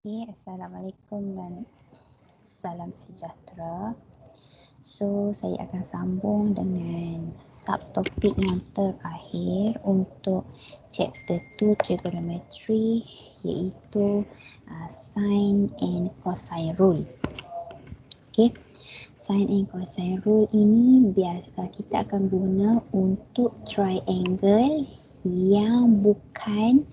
Okay, Assalamualaikum dan salam sejahtera. So, saya akan sambung dengan subtopik yang terakhir untuk chapter 2 trigonometry, iaitu sine and cosine rule. Okay, sine and cosine rule ini kita akan guna untuk triangle yang bukan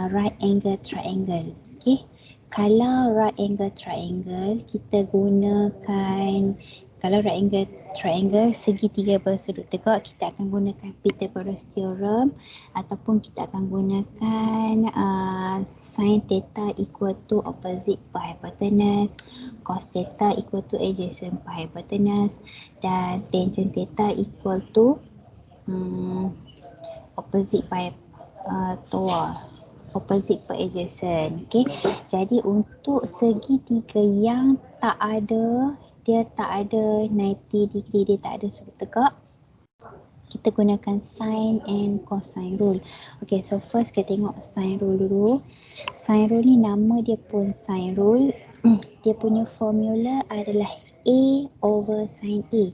right angle triangle. Okay, kalau right angle triangle kita gunakan, kalau right angle triangle segitiga bersudut tegak, kita akan gunakan Pythagoras theorem, ataupun kita akan gunakan sin theta equal to opposite per hypotenuse, cos theta equal to adjacent per hypotenuse, dan tangent theta equal to opposite per opposite per adjacent. Okay, jadi untuk segitiga yang dia tak ada 90 degree, dia tak ada sudut tegak, kita gunakan sine and cosine rule. Okay, so first kita tengok sine rule dulu. Sine rule ni nama dia pun sine rule. Dia punya formula adalah A over sin A.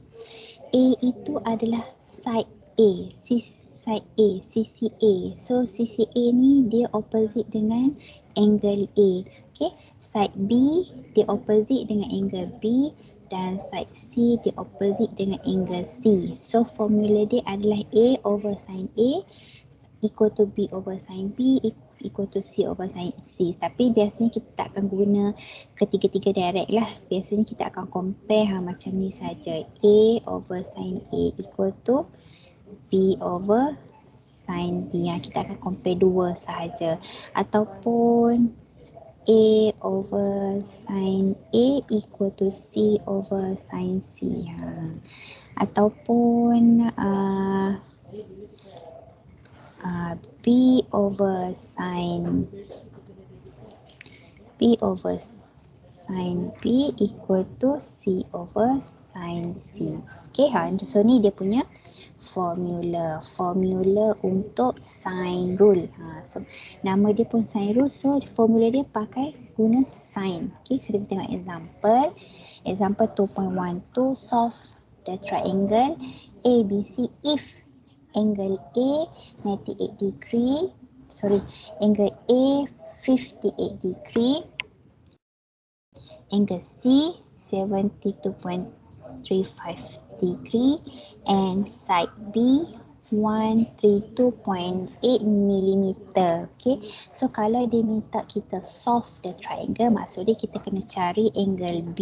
A itu adalah side A, side A, sisi A. So sisi A ni dia opposite dengan angle A. Okay, side B dia opposite dengan angle B, dan side C dia opposite dengan angle C. So formula dia adalah A over sin A equal to B over sin B equal to C over sin C. Tapi biasanya kita tak akan guna ketiga-tiga direct lah. Biasanya kita akan compare macam ni saja. A over sin A equal to B over sin B. Kita akan compare dua sahaja. Ataupun A over sin A equal to C over sin C. Ataupun B over sin B equal to C over sin C. Okay, so ni dia punya formula untuk sine rule. So nama dia pun sine rule, so formula dia pakai guna sine. Okay, so kita tengok example 2.12, solve the triangle ABC if angle A 98 degree, angle A 58 degree, angle C 72.35 degree, and side B 132.8 millimeter. Okay, so kalau dia minta kita solve the triangle, maksudnya kita kena cari angle B,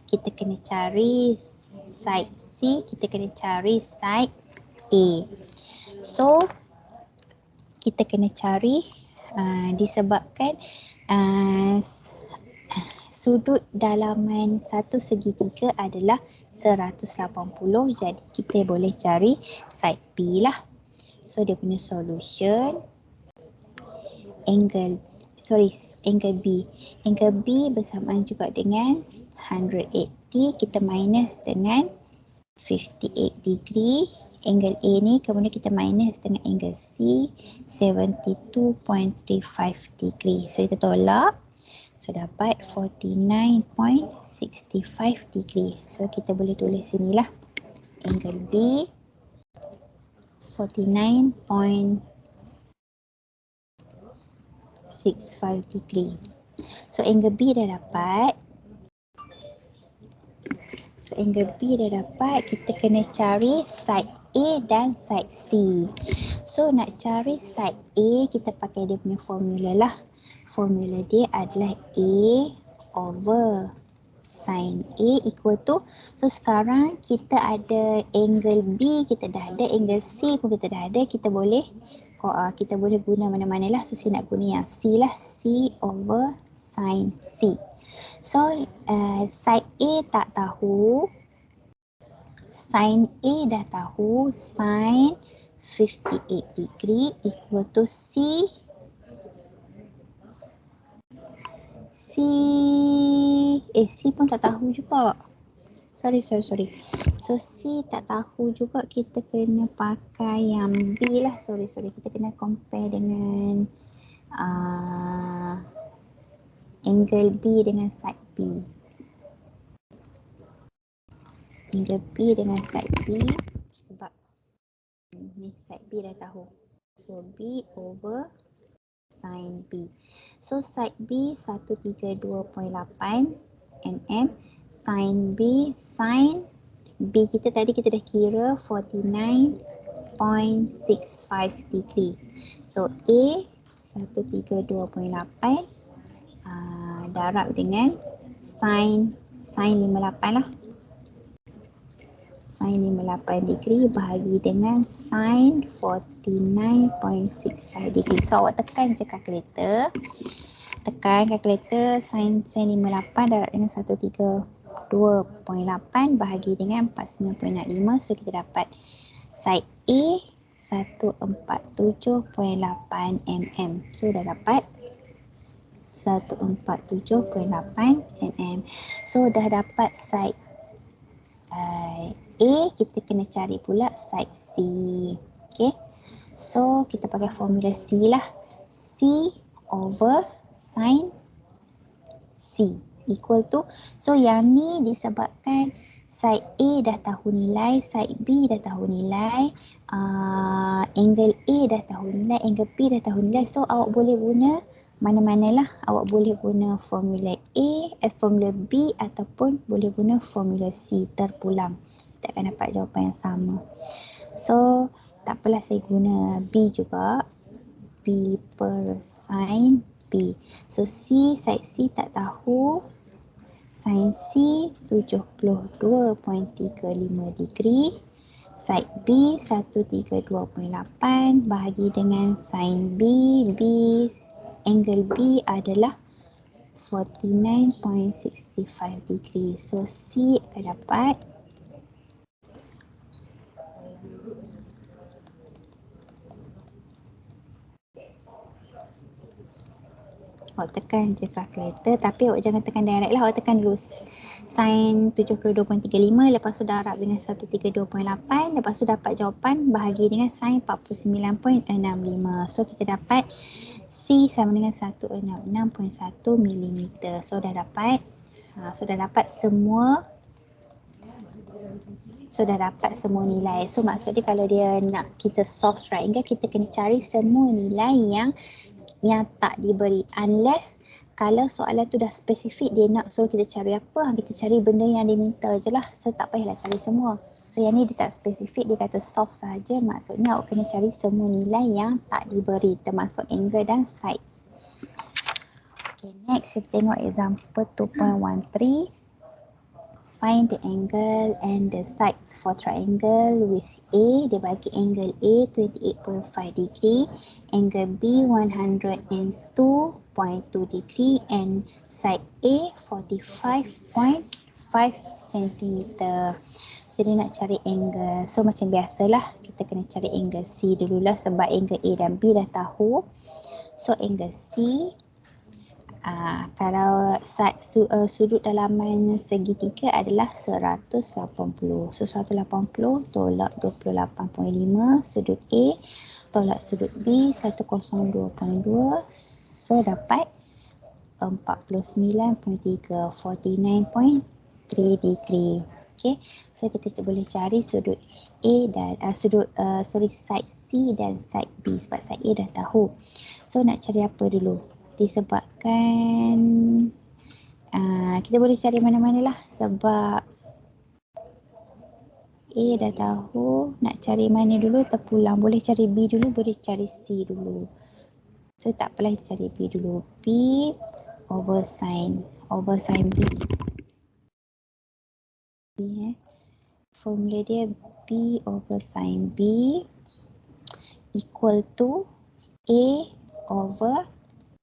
kita kena cari side C, kita kena cari side A. So kita kena cari disebabkan sudut dalaman satu segitiga adalah 180, jadi kita boleh cari side B lah. So dia punya solution angle B. Angle B bersamaan juga dengan 180, kita minus dengan 58 degree. Angle A ni kemudian kita minus dengan angle C 72.35 degree. So kita tolak, so dapat 49.65 degree. So kita boleh tulis sinilah angle B 49.65 degree. So angle B dah dapat. Kita kena cari side A dan side C. So nak cari side A, kita pakai dia punya formula lah. Formula dia adalah A over sin A equal to, so sekarang kita ada angle B, kita dah ada angle C pun kita dah ada, kita boleh guna mana-mana lah. So saya nak guna yang C lah, C over sin C. So side A tak tahu, sin A dah tahu, sin 58 degree equal to C pun tak tahu juga. Sorry. So C tak tahu juga, kita kena pakai yang B lah. Sorry. Kita kena compare dengan Angle B dengan side B. Angle B dengan side B sebab ni side B dah tahu. So B over sin B. So side B 132.8 mm. Sin B, sin B kita tadi kita dah kira 49.65 degree. So A 132.8 darab dengan sin 58 lah. Sin 58 degree bahagi dengan sin 49.65 degree. So awak tekan je kalkulator. Tekan kalkulator sin 58 darab dengan 132.8 bahagi dengan 49.65. So kita dapat side A 147.8 mm. So dah dapat 147.8 mm. So dah dapat side A, kita kena cari pula side C. Okay. So kita pakai formula C lah. C over sin C equal to, so yang ni disebabkan side A dah tahu nilai, side B dah tahu nilai, angle A dah tahu nilai, angle B dah tahu nilai. So awak boleh guna mana-manalah. Awak boleh guna formula A, formula B ataupun boleh guna formula C terpulang. Kita akan dapat jawapan yang sama. So tak apalah, saya guna B juga. B per sin B. So C, side C tak tahu. Sin C 72.35 degree. Side B 132.8 bahagi dengan sin B. B, angle B adalah 49.65 degree. So C akan dapat awak tekan je kalkulator, tapi awak jangan tekan direct lah. Awak tekan dulu sin 72.35, lepas tu darab dengan 132.8, lepas tu dapat jawapan bahagi dengan sin 49.65. So kita dapat C sama dengan 166.1 mm. So dah dapat semua nilai. So maksudnya kalau dia nak kita solve triangle, kita kena cari semua nilai yang tak diberi, unless kalau soalan tu dah spesifik dia nak suruh kita cari apa, kita cari benda yang dia minta je lah. So tak payahlah cari semua. So yang ni dia tak spesifik, dia kata solve saja. Maksudnya awak kena cari semua nilai yang tak diberi, termasuk angle dan sides. Okay, next kita tengok example 2.13. Find the angle and the sides for triangle with A. Dia bagi angle A 28.5 degree, angle B 102.2 degree and side A 45.5 cm. So dia nak cari angle. So macam biasalah, kita kena cari angle C dululah sebab angle A dan B dah tahu. So angle C, kalau sudut dalaman segitiga adalah 180. So 180 tolak 28.5, sudut A tolak sudut B 102.2. So dapat 49.3, 49.3 degree. Okay, so kita boleh cari sudut A dan side C dan side B sebab side A dah tahu. So nak cari apa dulu? Disebabkan kita boleh cari mana-mana lah sebab A dah tahu. Nak cari mana dulu? Terpulang. Boleh cari B dulu, boleh cari C dulu. So tak apalah, kita cari B dulu. B over sin B. Formula dia B over sin B equal to A over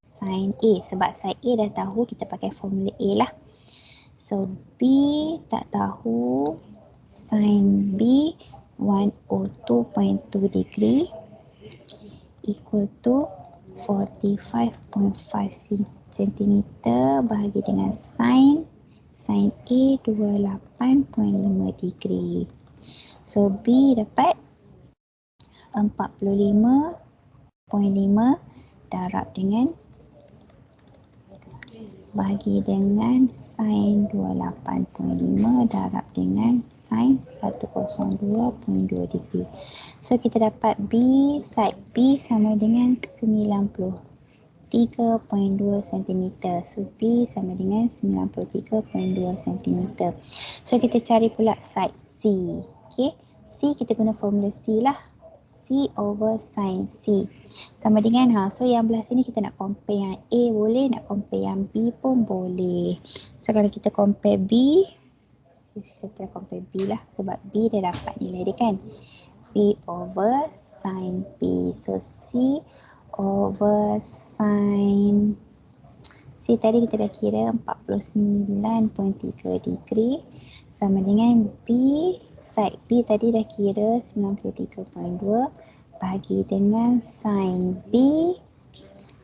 sin A. Sebab sin A dah tahu, kita pakai formula A lah. So B tak tahu, sin B 102.2 degree equal to 45.5 cm bahagi dengan sin A 28.5 degree. So B dapat 45.5 darab dengan bagi dengan sin 28.5 darab dengan sin 102.2 degree. So kita dapat B, side B sama dengan 93.2 cm. So B sama dengan 93.2 cm. So kita cari pula side C. Okay. C kita guna formula C lah. C over sin C sama dengan so yang belah sini kita nak compare yang A boleh, nak compare yang B pun boleh. So kalau kita compare B, kita compare B lah sebab B dah dapat nilai dia kan, B over sin B. So C over sin C tadi kita dah kira 49.3 degree sama dengan B, side B tadi dah kira 93.2 bagi dengan sin B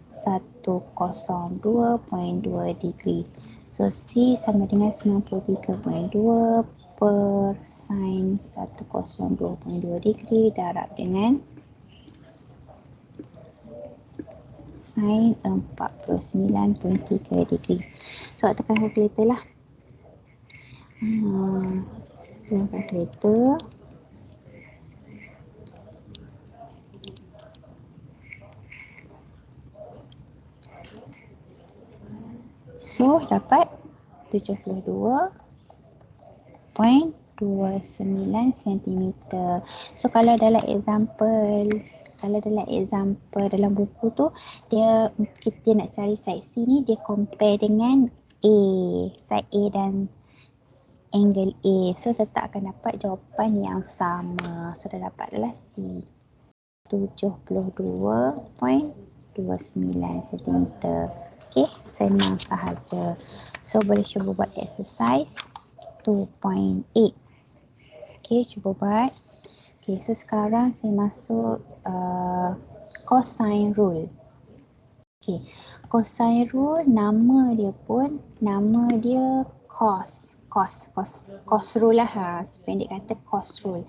102.2 degree. So C sama dengan 93.2 per sin 102.2 degree darab dengan sin 49.3 degree. So tekan kalkulator lah. Tekan kalkulator. So dapat 72.29 cm. So kalau dalam example dalam buku tu kita nak cari side C ni, dia compare dengan A, side A dan angle A. So tetap akan dapat jawapan yang sama. So dah dapat adalah C 72.29 cm. Okay, senang sahaja. So boleh cuba buat exercise 2.8. Okay, cuba buat. Okay, so sekarang saya masuk cosine rule. Okay, cosine rule nama dia cos rule lah, pendek kata cos rule.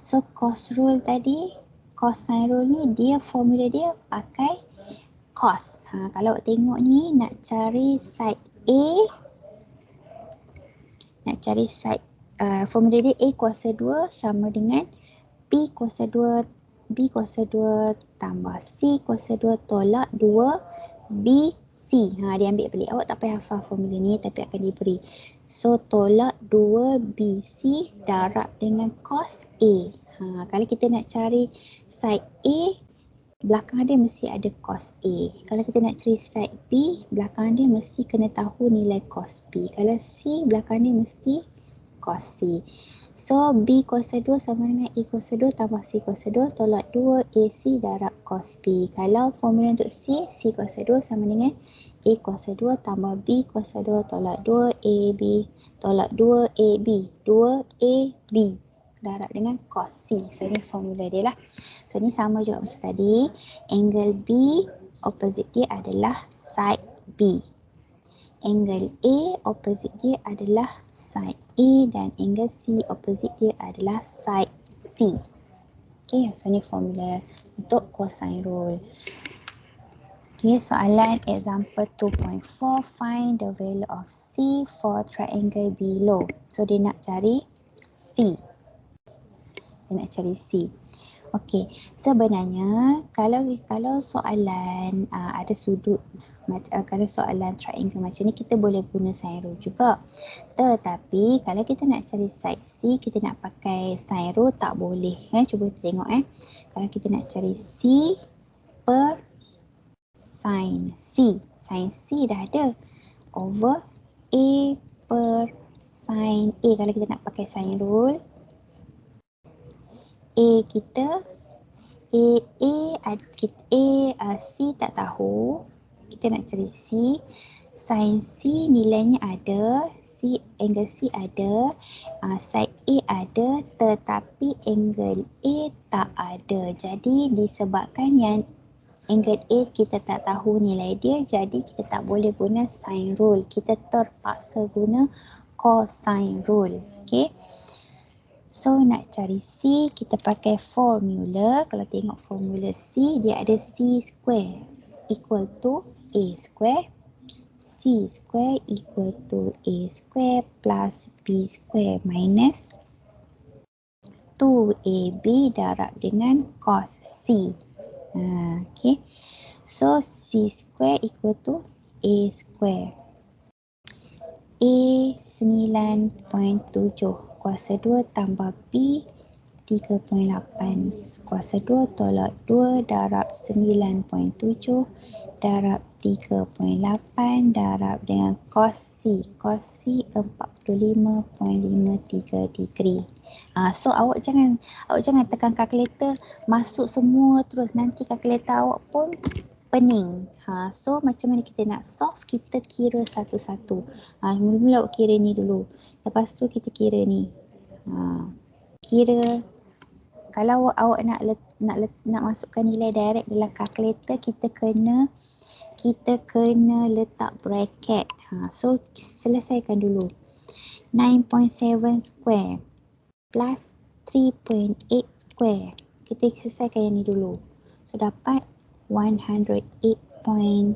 So cos rule tadi, cosine rule ni dia formula dia pakai cos. Kalau tengok ni nak cari side A, formula dia A kuasa 2 sama dengan B kuasa 2 tambah C kuasa 2 tolak 2 BC. Dia ambil balik. Awak tak payah hafal formula ni tapi akan diberi. So tolak 2 BC darab dengan cos A. Kalau kita nak cari side A, belakang dia mesti ada cos A. Kalau kita nak cari side B, belakang dia mesti kena tahu nilai cos B. Kalau C, belakang dia mesti cos C. So B kuasa 2 sama dengan A kuasa 2 tambah C kuasa 2 tolak 2 AC darab cos B. Kalau formula untuk C, C kuasa 2 sama dengan A kuasa 2 tambah B kuasa 2 tolak 2 AB tolak 2 AB 2 AB darab dengan cos C. So ini formula dia lah. So ni sama juga macam tadi. Angle B opposite dia adalah side B. Angle A opposite dia adalah side A dan angle C opposite dia adalah side C. Okay, so ni formula untuk cosine rule. Okay, soalan example 2.4, find the value of C for triangle below. So dia nak cari C. Okey, sebenarnya kalau soalan ada sudut, kalau soalan triangle macam ni kita boleh guna sin rule juga. Tetapi kalau kita nak cari side C, kita nak pakai sin rule tak boleh. Cuba kita tengok Kalau kita nak cari C per sin C. Sin C dah ada over A per sin A. Kalau kita nak pakai sin rule, A kita C tak tahu, kita nak cari C. Sin C nilainya ada, angle C ada, side A ada, tetapi angle A tak ada. Jadi disebabkan yang angle A kita tak tahu nilai dia, jadi kita tak boleh guna sin rule. Kita terpaksa guna cosine rule. Okay. So nak cari C, kita pakai formula. Kalau tengok formula C, dia ada C square equal to A square C square equal to A square plus B square minus 2AB darab dengan cos C. Okay. So C square equal to A square. A 9.7 kuasa 2 tambah B 3.8 kuasa 2 tolak 2 darab 9.7 darab 3.8 darab dengan cos C. Cos C 45.53 degree. So awak jangan tekan kalkulator masuk semua terus, nanti kalkulator awak pun pening. So macam mana kita nak solve, kita kira satu-satu. Mula-mula awak kira ni dulu. Lepas tu kita kira ni. Kira kalau awak nak masukkan nilai direct dalam kalkulator, kita kena letak bracket. So selesaikan dulu. 9.7 square plus 3.8 square. Kita selesaikan yang ni dulu. So dapat 108.53.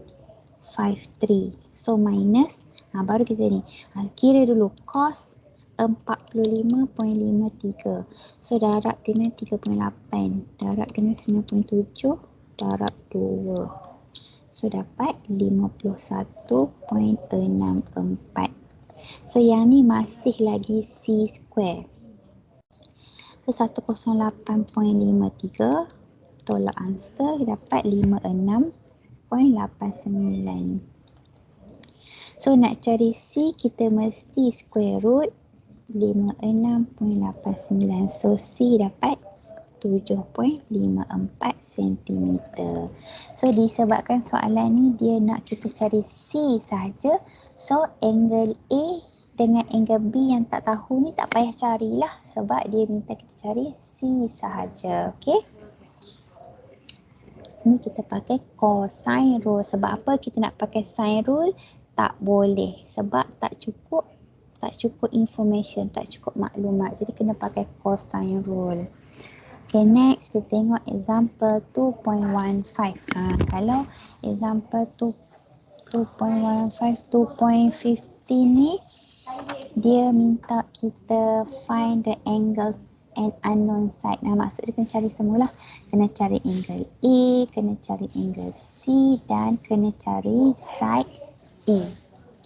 So minus, baru kita ni. Kira dulu cos 45.53. So darab dengan 3.8. Darab dengan 9.7. Darab 2. So dapat 51.64. So yang ni masih lagi C square. So 108.53 tolak answer dapat 56.89. So nak cari C, kita mesti square root 56.89. So C dapat 7.54 cm. So disebabkan soalan ni dia nak kita cari C saja, so angle A dengan angle B yang tak tahu ni tak payah carilah, sebab dia minta kita cari C sahaja. Okey. Ni kita pakai cosine rule. Sebab apa kita nak pakai sine rule? Tak boleh, sebab tak cukup information, tak cukup maklumat. Jadi kena pakai cosine rule. Okay, next kita tengok example 2.15. Kalau example 2.15, 2.15 ni dia minta kita find the angles and unknown side. Maksud dia kena cari semualah. Kena cari angle A, kena cari angle C dan kena cari side B.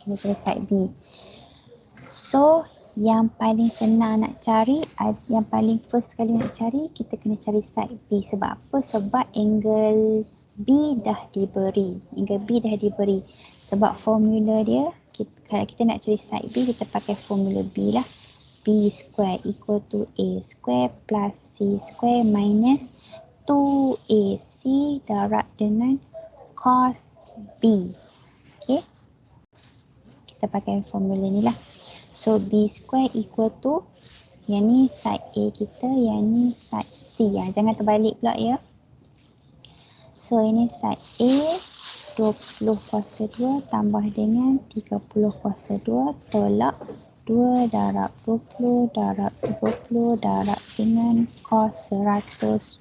Kena cari side B. So yang paling senang nak cari, yang paling first kali nak cari, kita kena cari side B. Sebab apa? Sebab angle B dah diberi. Angle B dah diberi. Sebab formula dia, kalau kita nak cari side B, kita pakai formula B lah. B square equal to A square plus C square minus 2AC darab dengan cos B. Okay. Kita pakai formula ni lah. So B square equal to, yang ni side A kita, yang ni side C. Jangan terbalik pula ya. So ini side A 20 kuasa 2 tambah dengan 30 kuasa 2 tolak 2 darab 20 darab 30 darab dengan cos 120.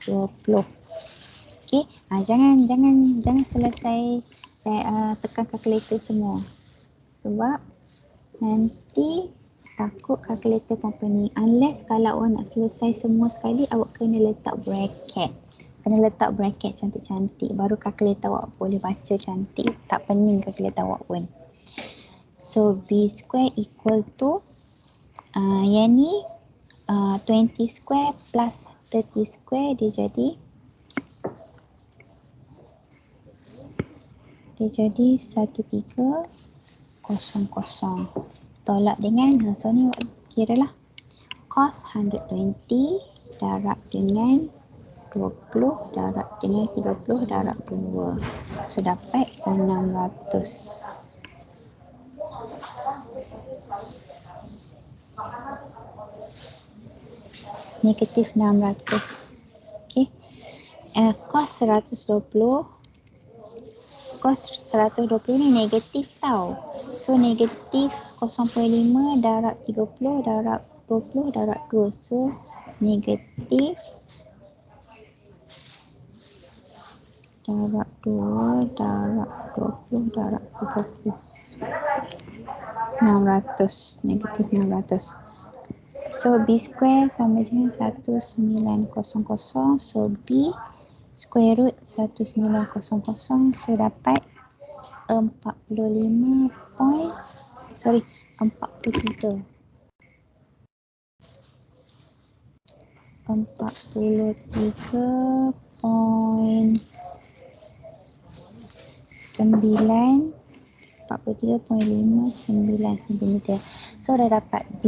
Okey, jangan selesai tekan kalkulator semua. Sebab nanti takut kalkulator pun pening. Unless kalau awak nak selesai semua sekali, awak kena letak bracket. Kena letak bracket cantik-cantik. Baru kalkulator awak boleh baca cantik. Tak pening kalkulator awak pun. So B square equal to yang ni 20 square plus 30 square, dia jadi 1300. Tolak dengan, so ni kira lah, cos 120 darab dengan 20 darab dengan 30 darab 2. So dapat 600. Negatif 600. Okay. Cos 120. Cos 120 ni negatif tau. So negatif 0.5 darab 30 darab 20 darab 2. So negatif darab 2 darab 20 darab 30. 600, negatif 600. So B square sama dengan 1900. So B square root 1900. So dapat 45 point, 43. 43.5 cm. So dah dapat B.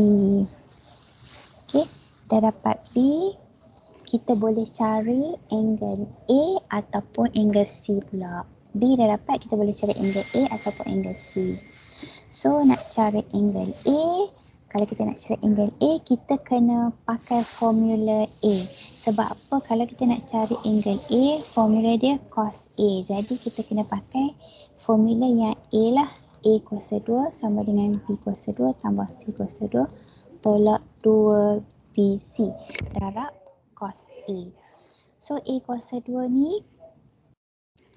Okey, dah dapat B. Kita boleh cari angle A ataupun angle C pula. B dah dapat, kita boleh cari angle A ataupun angle C. So nak cari angle A, kalau kita nak cari angle A, kita kena pakai formula A. Sebab apa? Kalau kita nak cari angle A, formula dia cos A. Jadi kita kena pakai formula yang A lah. A kuasa 2 sama dengan B kuasa 2 tambah C kuasa 2 tolak 2BC darab cos A. So A kuasa 2 ni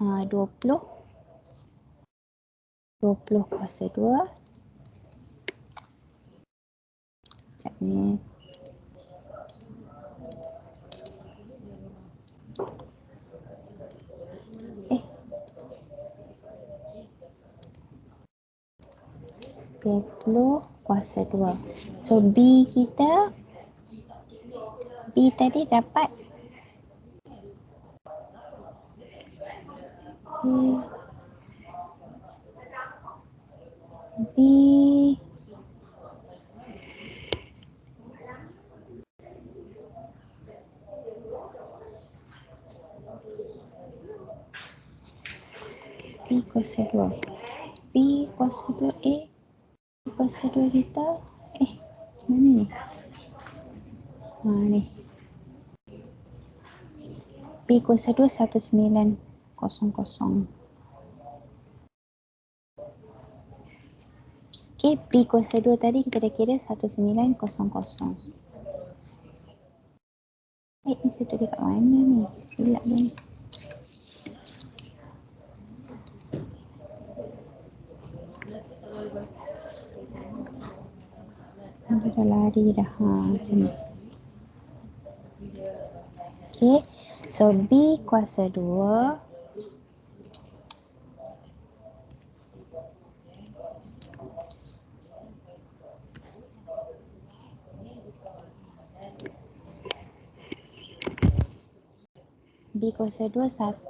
20 kuasa 2. Sekejap ni. Eh. 20 kuasa 2. So B kita, B tadi dapat B kuasa 2. B kuasa 2 A. B kuasa 2 kita. Mana ni? Ni. B kuasa 2 1900. Okay, B kuasa 2 tadi kita dah kira 1900. Ni satu dekat mana ni? Silap ni. Dia dah lari dah. Macam ni. Okay, so B kuasa 2 B kuasa 2 1900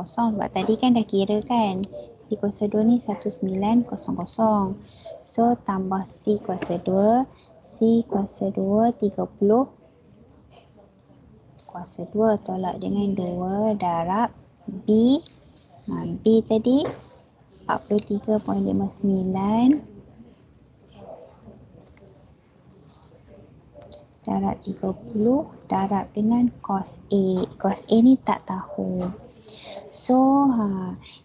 sebab tadi kan dah kira kan. B kuasa 2 ni 1900. So tambah C kuasa 2. C kuasa 2 30 kuasa 2 tolak dengan 2 darab B. B tadi 43.59 darab 30 darab dengan cos A. Cos A ni tak tahu. So,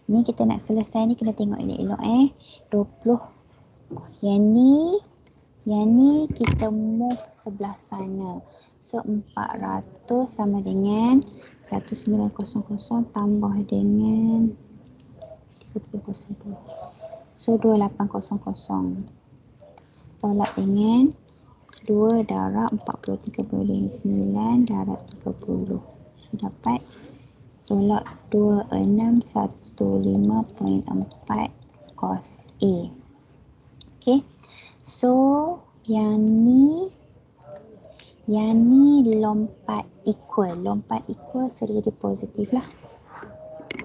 ni kita nak selesai ni kena tengok elok-elok 20. Yang ni kita move sebelah sana. So, 400 sama dengan 1900 tambah dengan 30 So, 2800 tolak dengan 2 darab 43.9 darab 30. So, dapat tolak 2615.4 cos A. Okay. So, yang ni lompat equal. So dia jadi positif lah.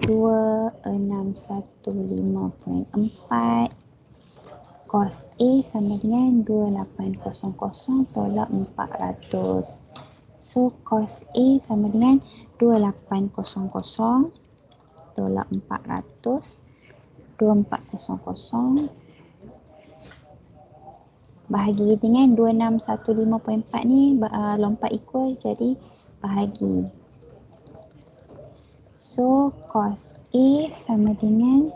2615.4 cos A sama dengan 2800 tolak 400. So cos A sama dengan 2800 tolak 400. 2400 bahagi dengan 2615.4 ni lompat equal jadi bahagi. So cos A sama dengan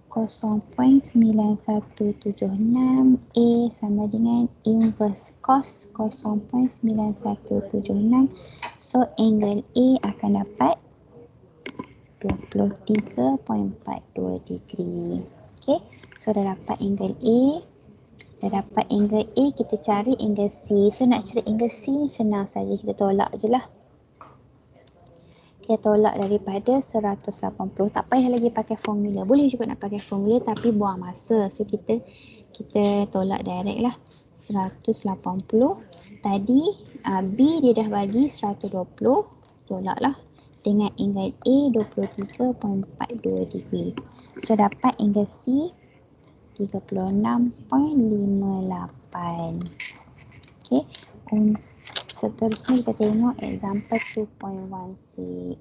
0.9176. A sama dengan inverse cos 0.9176. So angle A akan dapat 23.42 degree. Okay, so dah dapat angle A. Dah dapat angle A, kita cari angle C. So nak cari angle C ni senang saja, kita tolak je lah. Kita tolak daripada 180. Tak payah lagi pakai formula. Boleh juga nak pakai formula tapi buang masa. So kita tolak direct lah. 180. Tadi B dia dah bagi 120. Tolak lah. Dengan angle A 23.42 degree. So dapat angle C 36.58. Okay. Seterusnya kita tengok example 2.16.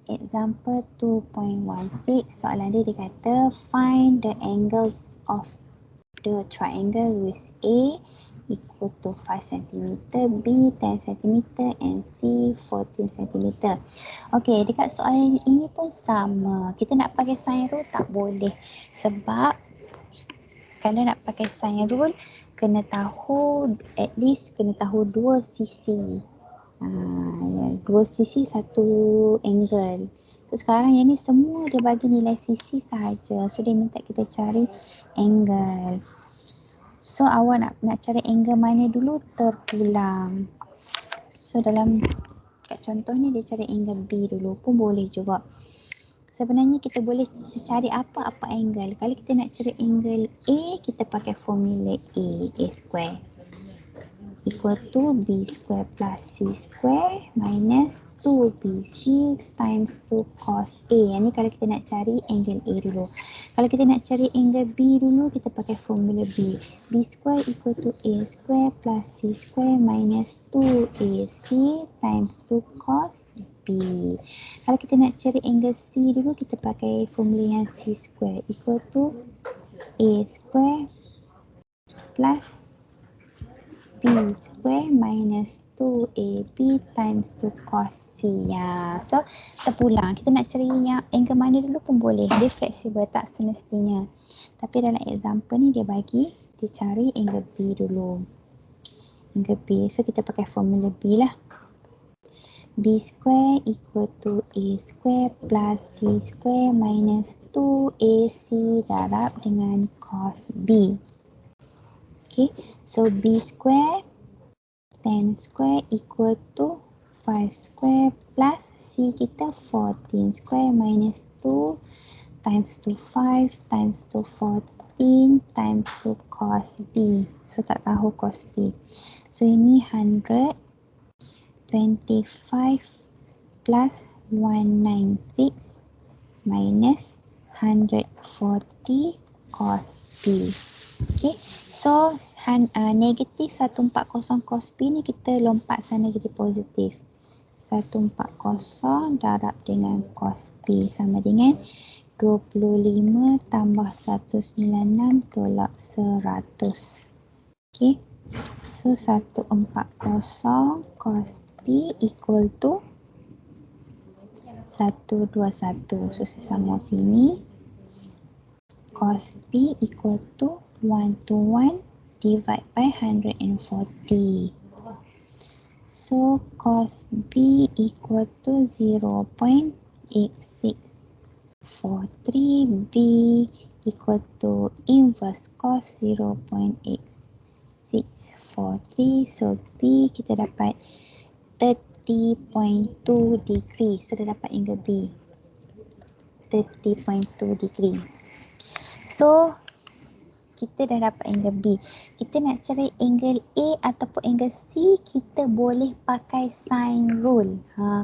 Example 2.16, soalan dia kata find the angles of the triangle with A equal to 5 cm, B 10 cm and C 14 cm. Okey, dekat soalan ini pun sama. Kita nak pakai sine rule tak boleh. Sebab kalau nak pakai sine rule kena tahu at least dua sisi. Dua sisi satu angle. So, sekarang yang ni semua dia bagi nilai sisi sahaja. So dia minta kita cari angle. So awak nak cari angle mana dulu, terpulang. So kat contoh ni dia cari angle B dulu pun boleh juga. Sebenarnya kita boleh cari apa-apa angle. Kalau kita nak cari angle A, kita pakai formula A square equal to B square plus C square minus 2BC times 2 cos A. Yang ni kalau kita nak cari angle A dulu. Kalau kita nak cari angle B dulu, kita pakai formula B. B square equal to A square plus C square minus 2AC times 2 cos B. Kalau kita nak cari angle C dulu, kita pakai formula yang C square equal to A square plus B square minus 2AB times 2 cos C. Ya. So, terpulang. Kita nak cari yang angle mana dulu pun boleh. Dia fleksibel, tak semestinya. Tapi dalam example ni dia cari angle B dulu. Angle B. So, kita pakai formula B lah. B square equal to A square plus C square minus 2AC darab dengan cos B. Okay, so B square 10 square equal to 5 square plus C kita 14 square minus 2 times 2 5 times 2 14 times 2 cos B. So tak tahu cos B. So ini 125 plus 196 minus 140 cos B. Okay, so negatif 140 cos B ni kita lompat sana jadi positif. 140 darab dengan cos B sama dengan 25 tambah 196 tolak 100. Okay, so 140 cos B equal to 121. So saya sambung sini. Cos B equal to 121 divided by 140. So cos B equal to 0.8643. B equal to inverse cos 0.8643. So B kita dapat 30.2 degree. So dah dapat angle B 30.2 degree. So kita dah dapat angle B. Kita nak cari angle A ataupun angle C, kita boleh pakai sine rule.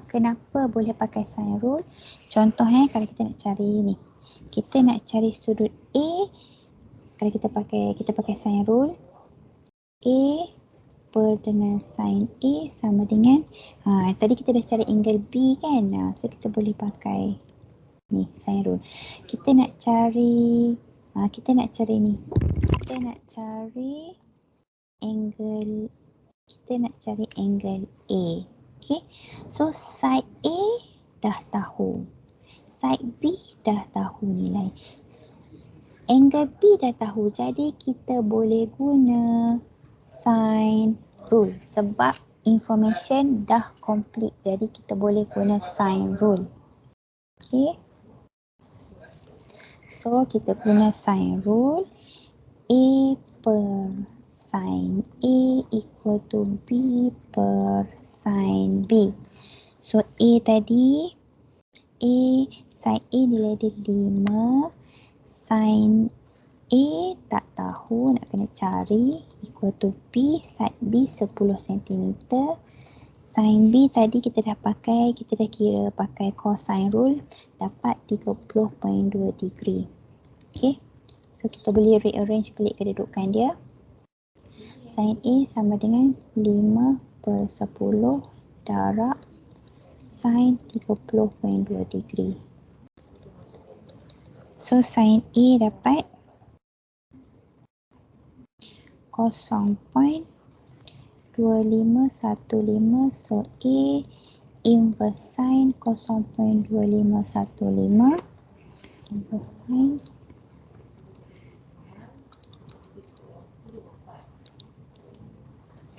Kenapa boleh pakai sine rule? Contohnya kalau kita nak cari ni. Kita nak cari sudut A. Kalau kita pakai sine rule. A per dengan sine A sama dengan tadi kita dah cari angle B kan. So kita boleh pakai ni sine rule. Kita nak cari ni. Kita nak cari angle A. Okay. So side A dah tahu. Side B dah tahu nilai. Angle B dah tahu. Jadi kita boleh guna sine rule. Sebab information dah complete. Jadi kita boleh guna sine rule. Okay. So kita guna sine rule. A per sin A equal to B per sin B. So A tadi, A sin A nilai dia 5, sin A tak tahu, nak kena cari, equal to B, sin B 10 cm. Sin B tadi kita dah kira pakai cosine rule, dapat 30.2 degree. Okay, so kita boleh rearrange balik kedudukan dia. Sin A sama dengan 5 per 10 darab sin 30.2 degree. So sin A dapat 0.2515. So A inverse sin 0.2515 inverse sin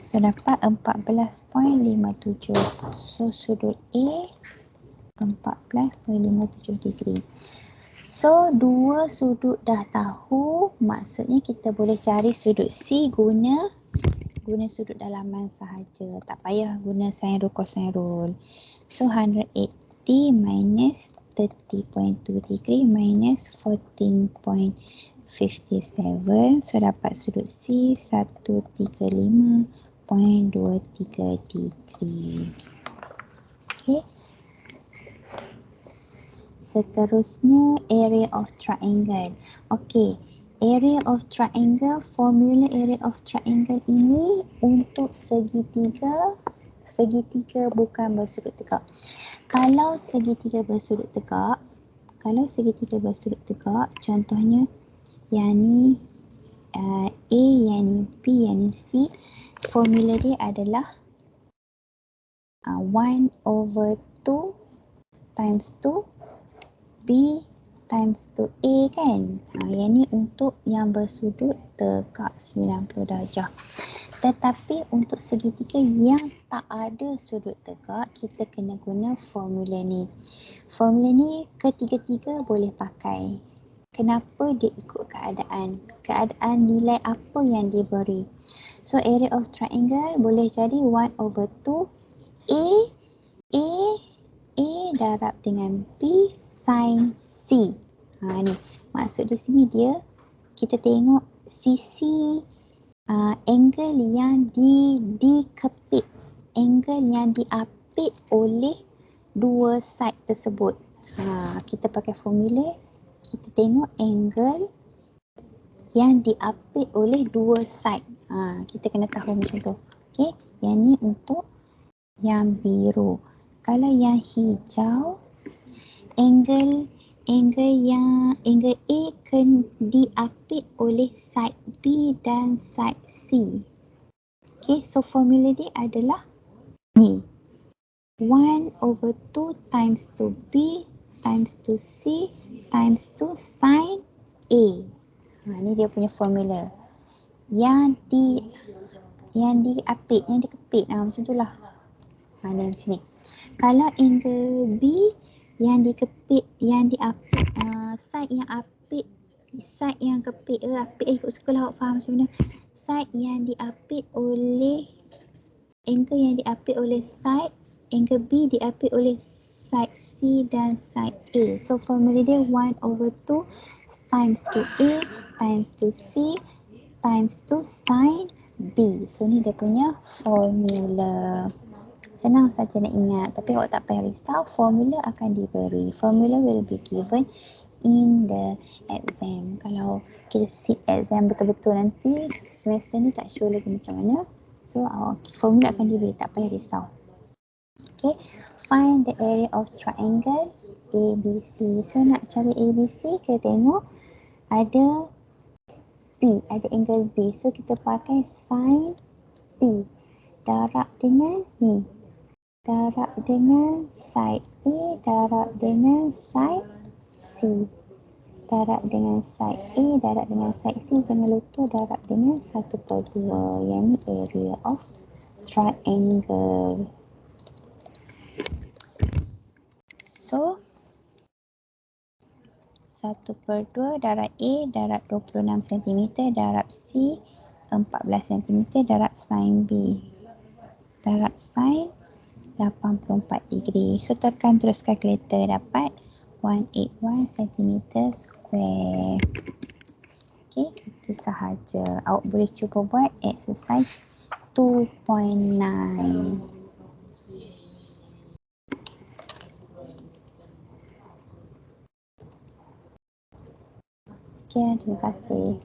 so dapat 14.57. So sudut A 14.57 degree. So dua sudut dah tahu, maksudnya kita boleh cari sudut C guna sudut dalaman sahaja. Tak payah guna sine rule cosine rule. So 180 minus 30.2 degree minus 14.57. So dapat sudut C 135.23 degree. Okay. Seterusnya area of triangle. Okay. Area of triangle, formula area of triangle ini untuk segitiga bukan bersudut tegak. Kalau segitiga bersudut tegak, contohnya yang ni A, yang ni B, yang ni C, formula dia adalah 1/2 times 2 B times 2A kan. Yang ni untuk yang bersudut tegak 90 darjah. Tetapi untuk segitiga yang tak ada sudut tegak, kita kena guna formula ni. Formula ni ketiga-tiga boleh pakai. Kenapa? Dia ikut keadaan. Keadaan nilai apa yang diberi. So area of triangle boleh jadi 1/2 A darab dengan B sin C. Ni maksud di sini dia, kita tengok sisi angle yang dikepit, angle yang diapit oleh dua side tersebut. Kita pakai formula, kita tengok angle yang diapit oleh dua side. Kita kena tahu macam tu. Okay, yang ni untuk yang biru. Kalau yang hijau, angle A akan diapit oleh side B dan side C. Okay, so formula dia adalah ni. 1/2 times 2B times 2C times 2 sin A. Ni dia punya formula. Yang diapit, yang dikepit. Macam tu lah. Ni macam ni. Kalau angle B yang dikepit, yang diapit, side yang apit, side yang kepit, apit, suka lah awak faham macam mana. Side yang diapit oleh, angle yang diapit oleh side, angle B diapit oleh side C dan side A. So formula dia 1/2 times 2A times 2C times 2 sin B. So ni dia punya formula. Senang saja nak ingat, tapi awak tak payah risau, formula akan diberi. Formula will be given in the exam. Kalau kita sit exam betul-betul nanti, semester ni tak sure lagi macam mana. So, formula akan diberi, tak payah risau. Okay, find the area of triangle ABC. So, nak cari ABC, kita tengok ada B, ada angle B. So, kita pakai sin B. Darab dengan ni. Darab dengan side A, darab dengan side C. Darab dengan side A, darab dengan side C. Jangan lupa darab dengan 1/2. Yang ni area of triangle. So, 1/2 darab A darab 26 cm darab C 14 cm darab sin B. Darab sin 84 degree. So tekan terus kalkulator, dapat 181 cm square. Okey, itu sahaja. Awak boleh cuba buat exercise 2.9. Sekian, terima kasih.